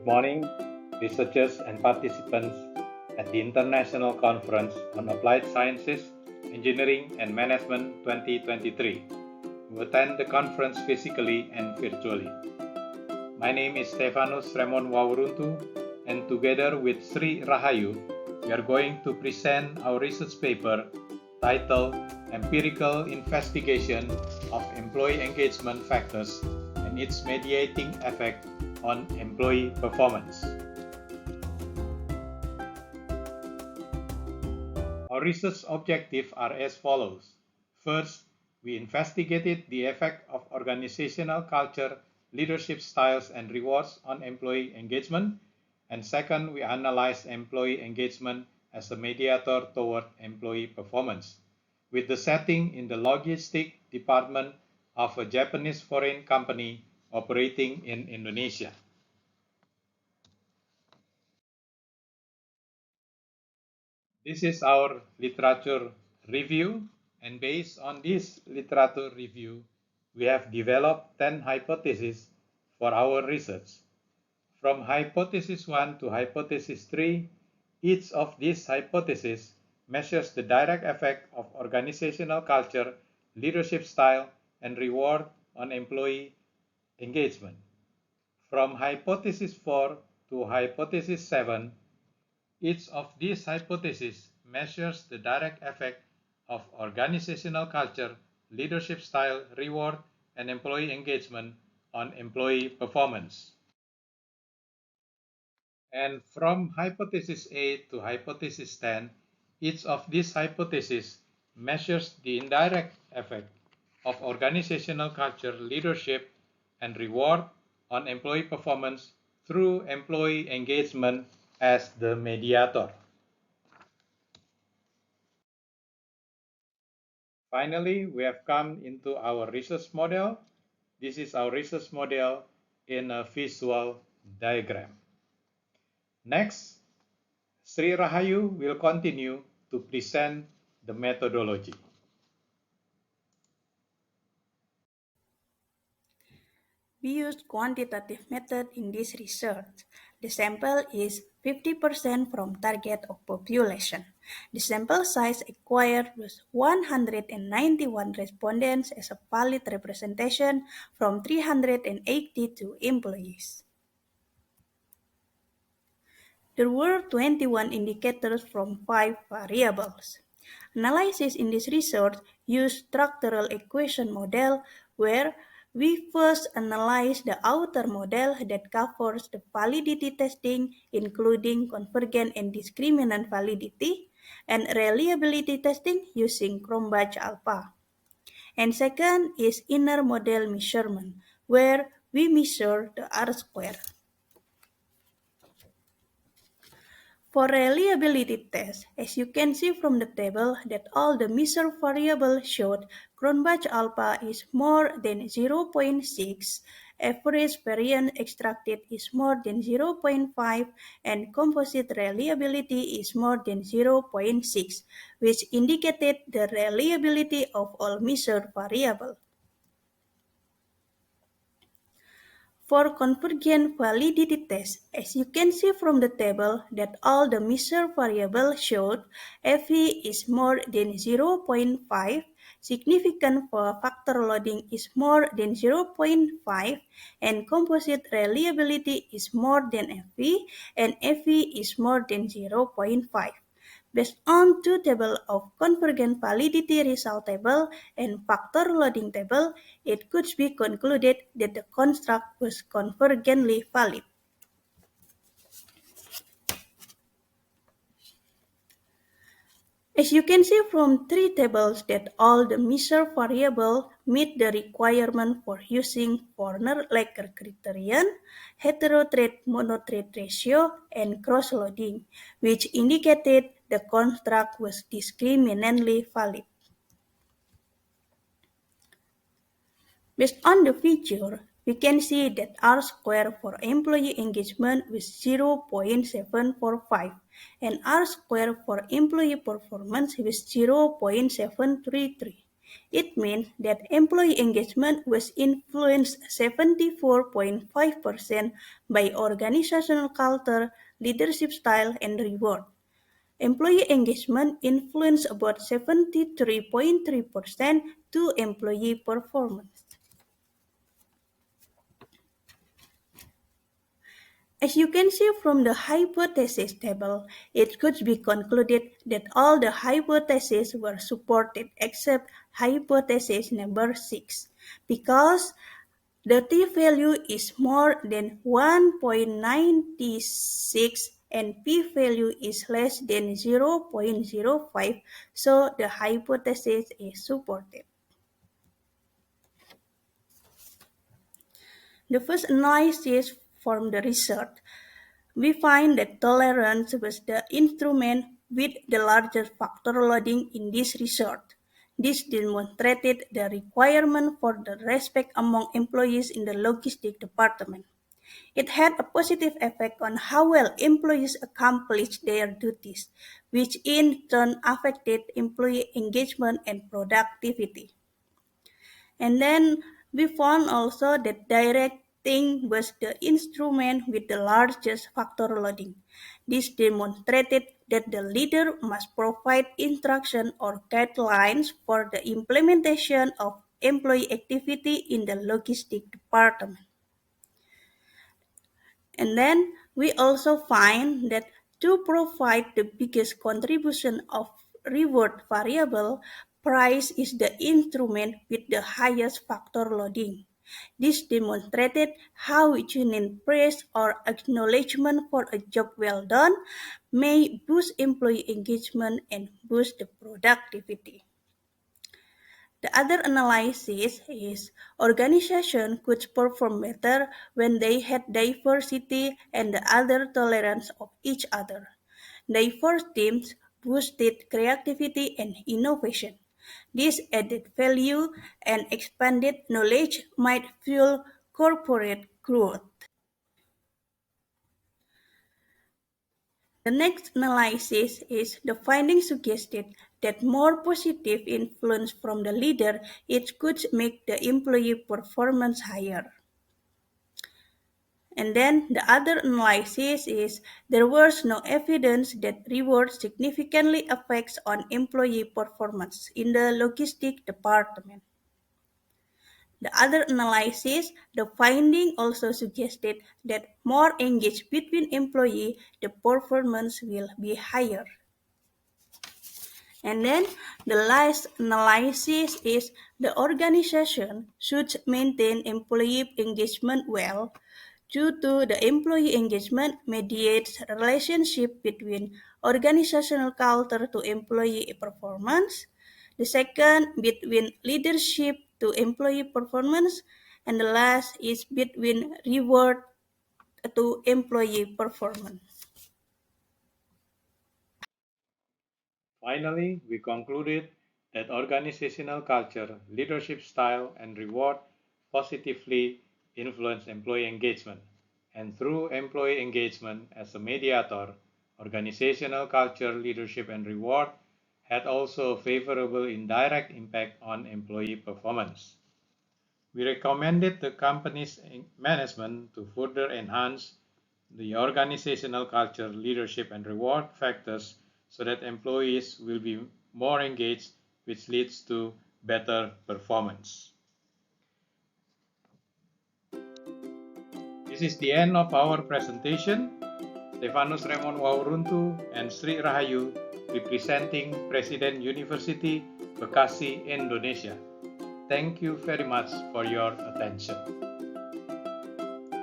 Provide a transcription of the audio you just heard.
Good morning, researchers and participants at the International Conference on Applied Sciences, Engineering and Management 2023, who attend the conference physically and virtually. My name is Stephanus Remond Waworuntu, and together with Sri Rahayu, we are going to present our research paper titled Empirical Investigation of Employee Engagement Factors and its Mediating Effect on Employee Performance. Our research objectives are as follows. First, we investigated the effect of organizational culture, leadership styles, and rewards on employee engagement. And second, we analyzed employee engagement as a mediator toward employee performance, with the setting in the logistic department of a Japanese foreign company operating in Indonesia. This is our literature review, and based on this literature review, we have developed 10 hypotheses for our research. From hypothesis 1 to hypothesis 3, each of these hypotheses measures the direct effect of organizational culture, leadership style, and reward on employee engagement. From hypothesis 4 to hypothesis 7, each of these hypotheses measures the direct effect of organizational culture, leadership style, reward, and employee engagement on employee performance. And from hypothesis 8 to hypothesis 10, each of these hypotheses measures the indirect effect of organizational culture, leadership, and reward on employee performance through employee engagement as the mediator. Finally, we have come into our research model. This is our research model in a visual diagram. Next, Sri Rahayu will continue to present the methodology. We used quantitative method in this research. The sample is 50% from target of population. The sample size acquired was 191 respondents as a valid representation from 382 employees. There were 21 indicators from 5 variables. Analysis in this research used structural equation model where we first analyze the outer model that covers the validity testing, including convergent and discriminant validity, and reliability testing using Cronbach alpha. And second is inner model measurement, where we measure the R-square. For reliability test, as you can see from the table that all the measured variables showed Cronbach alpha is more than 0.6, average variance extracted is more than 0.5, and composite reliability is more than 0.6, which indicated the reliability of all measured variables. For convergent validity test, as you can see from the table that all the measured variables showed FV is more than 0.5, significant for factor loading is more than 0.5, and composite reliability is more than FV, and FV is more than 0.5. Based on two tables of convergent validity result table and factor loading table, it could be concluded that the construct was convergently valid. As you can see from three tables that all the measured variables meet the requirement for using Warner-Lacker criterion, hetero-thread mono-thread ratio, and cross-loading, which indicated the construct was discriminantly valid. Based on the figure, we can see that R-square for employee engagement was 0.745 and R-square for employee performance was 0.733. It means that employee engagement was influenced 74.5% by organizational culture, leadership style, and reward. Employee engagement influenced about 73.3% to employee performance. As you can see from the hypothesis table, it could be concluded that all the hypotheses were supported except hypothesis number 6, because the t-value is more than 1.96 and p-value is less than 0.05, so the hypothesis is supported. The first analysis from the research, we find that tolerance was the instrument with the largest factor loading in this research. This demonstrated the requirement for the respect among employees in the logistics department. It had a positive effect on how well employees accomplished their duties, which in turn affected employee engagement and productivity. And then we found also that directing was the instrument with the largest factor loading. This demonstrated that the leader must provide instruction or guidelines for the implementation of employee activity in the logistics department. And then we also find that to provide the biggest contribution of reward variable, price is the instrument with the highest factor loading. This demonstrated how genuine praise or acknowledgement for a job well done may boost employee engagement and boost the productivity. The other analysis is organizations could perform better when they had diversity and the other tolerance of each other. Diverse teams boosted creativity and innovation. This added value and expanded knowledge might fuel corporate growth. The next analysis is the findings suggested that more positive influence from the leader it could make the employee performance higher. And then the other analysis is there was no evidence that reward significantly affects on employee performance in the logistics department. The other analysis, the finding also suggested that more engaged between employee, the performance will be higher. And then the last analysis is the organization should maintain employee engagement well due to the employee engagement mediates relationship between organizational culture to employee performance. The second between leadership to employee performance, and the last is between reward to employee performance. Finally, we concluded that organizational culture, leadership style, and reward positively influence employee engagement. And through employee engagement as a mediator, organizational culture, leadership, and reward had also a favorable indirect impact on employee performance. We recommended the company's management to further enhance the organizational culture, leadership, and reward factors so that employees will be more engaged, which leads to better performance. This is the end of our presentation. Stephanus Remond Waworuntu and Sri Rahayu representing Presiden University, Bekasi, Indonesia. Thank you very much for your attention.